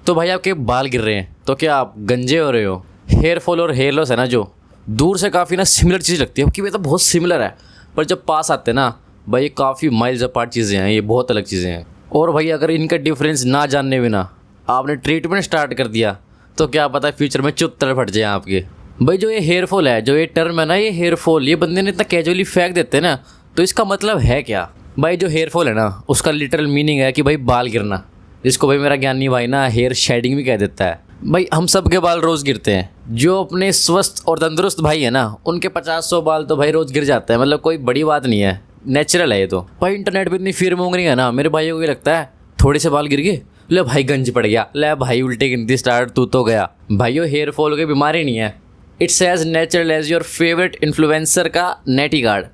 तो भाई आपके बाल गिर रहे हैं तो क्या आप गंजे हो रहे हो? हेयर फॉल और हेयर लॉस है ना, जो दूर से काफ़ी ना सिमिलर चीज़ लगती है कि ये तो बहुत सिमिलर है, पर जब पास आते हैं ना भाई ये काफ़ी माइल्स अपार्ट चीज़ें हैं, ये बहुत अलग चीज़ें हैं। और भाई अगर इनका डिफरेंस ना जानने बिना आपने ट्रीटमेंट स्टार्ट कर दिया तो क्या पता फ्यूचर में चुत्तर फट जाए आपके। भाई जो ये हेयर फॉल है, जो ये टर्म है ना, ये हेयर फॉल, ये बंदे ने इतना कैजुअली फेंक देते हैं ना, तो इसका मतलब है क्या? भाई जो हेयर फॉल है ना उसका लिटरल मीनिंग है कि भाई बाल गिरना, जिसको भाई मेरा ज्ञानी भाई ना हेयर शेडिंग भी कह देता है। भाई हम सब के बाल रोज़ गिरते हैं, जो अपने स्वस्थ और तंदुरुस्त भाई है ना उनके 50-100 बाल तो भाई रोज़ गिर जाते हैं, मतलब कोई बड़ी बात नहीं है, नेचुरल है ये तो। भाई इंटरनेट पे इतनी फिर मोंग रही है ना, मेरे भाइयों को ये लगता है थोड़े से बाल गिर गए, ले भाई गंज पड़ गया, ले भाई उल्टे गिनती स्टार्ट, तू तो गया। भाइयों हेयर फॉल की बीमारी नहीं है, it's as natural as your favourite influencer का नेटी गार्ड।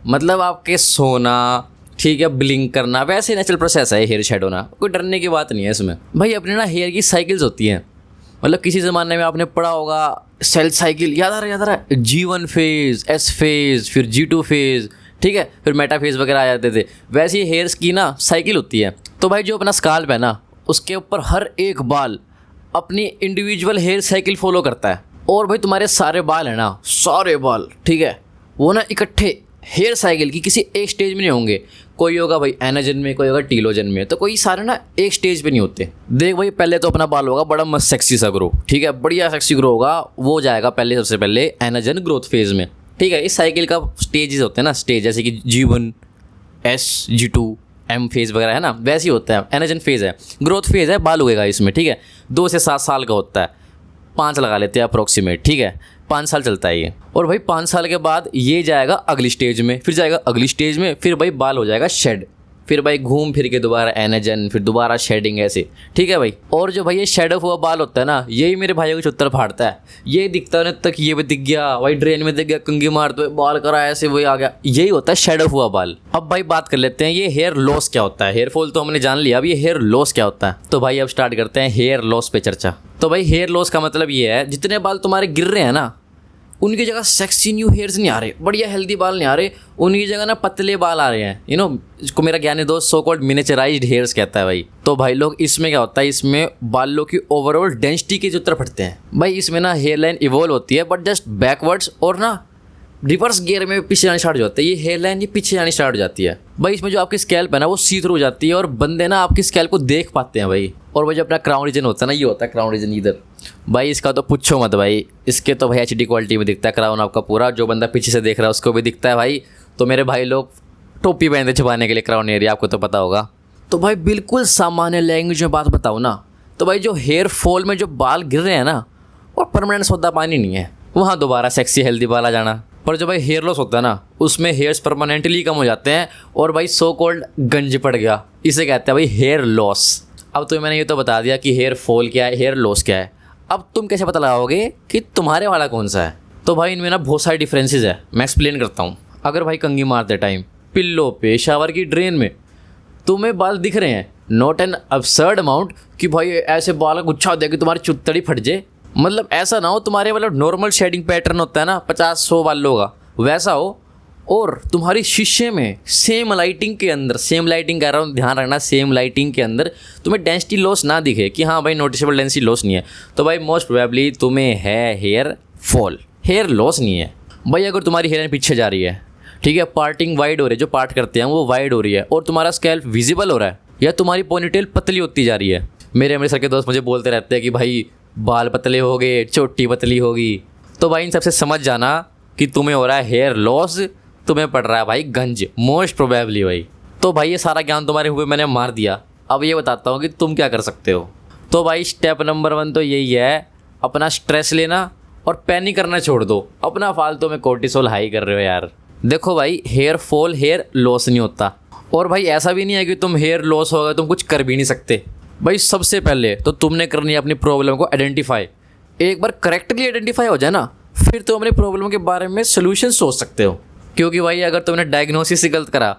मतलब आपके सोना, ठीक है, ब्लिंक करना, वैसे नेचुरल प्रोसेस है हेयर शेड होना, कोई डरने की बात नहीं है इसमें। भाई अपने ना हेयर की साइकिल्स होती हैं, मतलब किसी ज़माने में आपने पढ़ा होगा सेल साइकिल, याद आ रहा है, G1 फेज़, S फेज़, फिर G2 फेज़, ठीक है, फिर मेटा फेज़ वगैरह आ जाते थे। वैसे ही हेयर्स की ना साइकिल होती है। तो भाई जो अपना स्काल्प है ना उसके ऊपर हर एक बाल अपनी इंडिविजुअल हेयर साइकिल फॉलो करता है। और भाई तुम्हारे सारे बाल है ना, सारे बाल, ठीक है, वो ना इकट्ठे हेयर साइकिल की किसी एक स्टेज में नहीं होंगे। कोई होगा भाई एनाजन में, कोई होगा टीलोजन में, तो कोई सारे ना एक स्टेज पे नहीं होते। देख भाई पहले तो अपना बाल होगा बड़ा मस्त सेक्सी सा ग्रो, ठीक है, बढ़िया सेक्सी ग्रो होगा, वो जाएगा पहले, सबसे पहले एनाजन ग्रोथ फेज़ में, ठीक है। इस साइकिल का स्टेजेस होते हैं ना, स्टेज जैसे कि G1, S, G2, M phase वगैरह है ना, वैसे ही होता है। एनाजन फेज़ है, ग्रोथ फेज़ है, बाल उगेगा इसमें, ठीक है। 2 से 7 साल का होता है, 5 लगा लेते हैं अप्रोक्सीमेट, ठीक है, 5 साल चलता है ये। और भाई 5 साल के बाद ये जाएगा अगली स्टेज में, फिर जाएगा अगली स्टेज में, फिर भाई बाल हो जाएगा शेड, फिर भाई घूम फिर के दोबारा एनाजन, फिर दोबारा शेडिंग, ऐसे, ठीक है भाई। और जो भाई ये शेड ऑफ हुआ बाल होता है ना, यही मेरे भाइयों को चुत्तर फाड़ता है। ये दिखता है तक, ये भी दिख गया भाई, ड्रेन में दिख गया, कंघी मार तो बाल करा ऐसे, वही आ गया, यही होता है शेड ऑफ हुआ बाल। अब भाई बात कर लेते हैं ये हेयर लॉस क्या होता है। हेयर फॉल तो हमने जान लिया, अब ये हेयर लॉस क्या होता है। तो भाई अब स्टार्ट करते हैं हेयर लॉस पे चर्चा। तो भाई हेयर लॉस का मतलब ये है, जितने बाल तुम्हारे गिर रहे हैं ना उनकी जगह सेक्सी न्यू हेयर्स नहीं आ रहे, बढ़िया हेल्दी बाल नहीं आ रहे, उनकी जगह ना पतले बाल आ रहे हैं। इसको मेरा ज्ञानी दोस्त सो कॉल्ड मिनिएचराइज्ड हेयर्स कहता है भाई। तो भाई लोग इसमें क्या होता है, इसमें बालों की ओवरऑल डेंसिटी के चित्र फटते हैं। भाई इसमें ना हेयर लाइन इवॉल्व होती है, बट जस्ट बैकवर्ड्स और ना रिवर्स गियर में पीछे जानी स्टार्ट हो जाता है। ये हेयर लाइन ये पीछे जानी स्टार्ट हो जाती है भाई। इसमें जो आपकी स्कैल्प है ना वो सी थ्रू हो जाती है और बंदे ना आपकी स्कैल्प को देख पाते हैं भाई। और भाई जो अपना क्राउन रीजन होता है ना, ये होता है क्राउन रीजन इधर भाई, इसका तो पूछो मत भाई, इसके तो भाई HD क्वालिटी में दिखता है क्राउन आपका पूरा, जो बंदा पीछे से देख रहा है उसको भी दिखता है भाई। तो मेरे भाई लोग टोपी पहनते छुपाने के लिए क्राउन एरिया, आपको तो पता होगा। तो भाई बिल्कुल सामान्य लैंग्वेज में बात बताऊँ ना, तो भाई जो हेयर फॉल में जो बाल गिर रहे हैं ना वो परमानेंट सौदा पानी नहीं है, वहाँ दोबारा सेक्सी हेल्दी बाल आ जाना। पर जो भाई हेयर लॉस होता है ना उसमें हेयर्स परमानेंटली कम हो जाते हैं और भाई सो कॉल्ड गंज पड़ गया, इसे कहते हैं भाई हेयर लॉस। अब तो मैंने ये तो बता दिया कि हेयर फॉल क्या है, हेयर लॉस क्या है। अब तुम कैसे पता लगाओगे कि तुम्हारे वाला कौन सा है? तो भाई इनमें ना बहुत सारे डिफरेंसेस है, मैं एक्सप्लेन करता हूँ। अगर भाई कंघी मारते टाइम पिल्लो पे, शावर की ड्रेन में तुम्हें बाल दिख रहे हैं, नॉट एन अब्सर्ड अमाउंट कि भाई ऐसे बाल का गुच्छा दे कि तुम्हारी चुत्तड़ी फट जाए, मतलब ऐसा ना हो तुम्हारे मतलब नॉर्मल शेडिंग पैटर्न होता है ना 50-100 बालों का, वैसा हो। और तुम्हारी शीशे में सेम लाइटिंग के अंदर, सेम लाइटिंग कह रहा हूँ, ध्यान रखना, सेम लाइटिंग के अंदर तुम्हें डेंसिटी लॉस ना दिखे कि हाँ भाई नोटिसेबल डेंसिटी लॉस नहीं है, तो भाई मोस्ट प्रोबेबली तुम्हें है हेयर फॉल, हेयर लॉस नहीं है भाई। अगर तुम्हारी हेयर पीछे जा रही है, ठीक है, पार्टिंग वाइड हो रही है, जो पार्ट करते हैं वो वाइड हो रही है, और तुम्हारा स्कैल्प विजिबल हो रहा है, या तुम्हारी पोनीटेल पतली होती जा रही है। मेरे अमृतसर के दोस्त मुझे बोलते रहते हैं कि भाई बाल पतले हो गए, चोटी पतली होगी, तो भाई इन सबसे समझ जाना कि तुम्हें हो रहा है हेयर लॉस, तुम्हें पड़ रहा है भाई गंज, मोस्ट प्रोबेबली भाई। तो भाई ये सारा ज्ञान तुम्हारे हुए मैंने मार दिया, अब ये बताता हूँ कि तुम क्या कर सकते हो। तो भाई स्टेप नंबर 1 तो यही है, अपना स्ट्रेस लेना और पैनिक करना छोड़ दो। अपना फालतू में कोर्टिसोल हाई कर रहे हो यार। देखो भाई हेयर फॉल हेयर लॉस नहीं होता, और भाई ऐसा भी नहीं है कि तुम हेयर लॉस हो गए तुम कुछ कर भी नहीं सकते। भाई सबसे पहले तो तुमने करनी है अपनी प्रॉब्लम को आइडेंटिफाई। एक बार करेक्टली आइडेंटिफाई हो जाए ना, फिर तुम अपनी प्रॉब्लम के बारे में सोल्यूशन सोच सकते हो। क्योंकि भाई अगर तुमने डायग्नोसिस ही गलत करा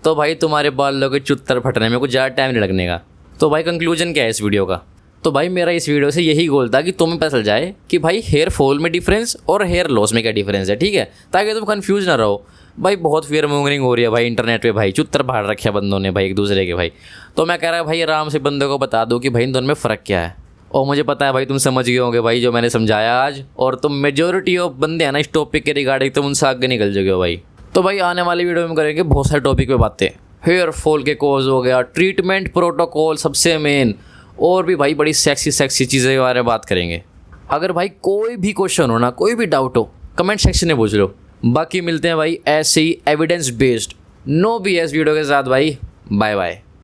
तो भाई तुम्हारे बालों के चुत्तर फटने में कुछ ज़्यादा टाइम नहीं लगने का। तो भाई कंक्लूजन क्या है इस वीडियो का? तो भाई मेरा इस वीडियो से यही गोल था कि तुम्हें पता चल जाए कि भाई हेयर फॉल में डिफरेंस और हेयर लॉस में क्या डिफरेंस है, ठीक है, ताकि तुम कंफ्यूज ना रहो। भाई बहुत फियर मोंगरिंग हो रही है भाई इंटरनेट पे भाई, चुत्तर फाड़ रखे हैं बंदों ने भाई एक दूसरे के भाई। तो मैं कह रहा भाई आराम से बंदे को बता दो कि भाई इन दोनों में फ़र्क क्या है। और मुझे पता है भाई तुम समझ गए होंगे भाई जो मैंने समझाया आज, और तुम मेजोरिटी ऑफ बंदे हैं ना इस टॉपिक के रिगार्डिंग तुम उनसे आगे निकल जाओगे भाई। तो भाई आने वाली वीडियो में करेंगे बहुत सारे टॉपिक पे बातें, हेयर फॉल के कॉज हो गया, ट्रीटमेंट प्रोटोकॉल सबसे मेन, और भी भाई बड़ी सेक्सी सेक्सी चीज़ें के बारे में बात करेंगे। अगर भाई कोई भी क्वेश्चन हो ना, कोई भी डाउट हो, कमेंट सेक्शन में पूछ लो। बाकी मिलते हैं भाई ऐसे ही evidence based no BS video के साथ भाई। Bye bye.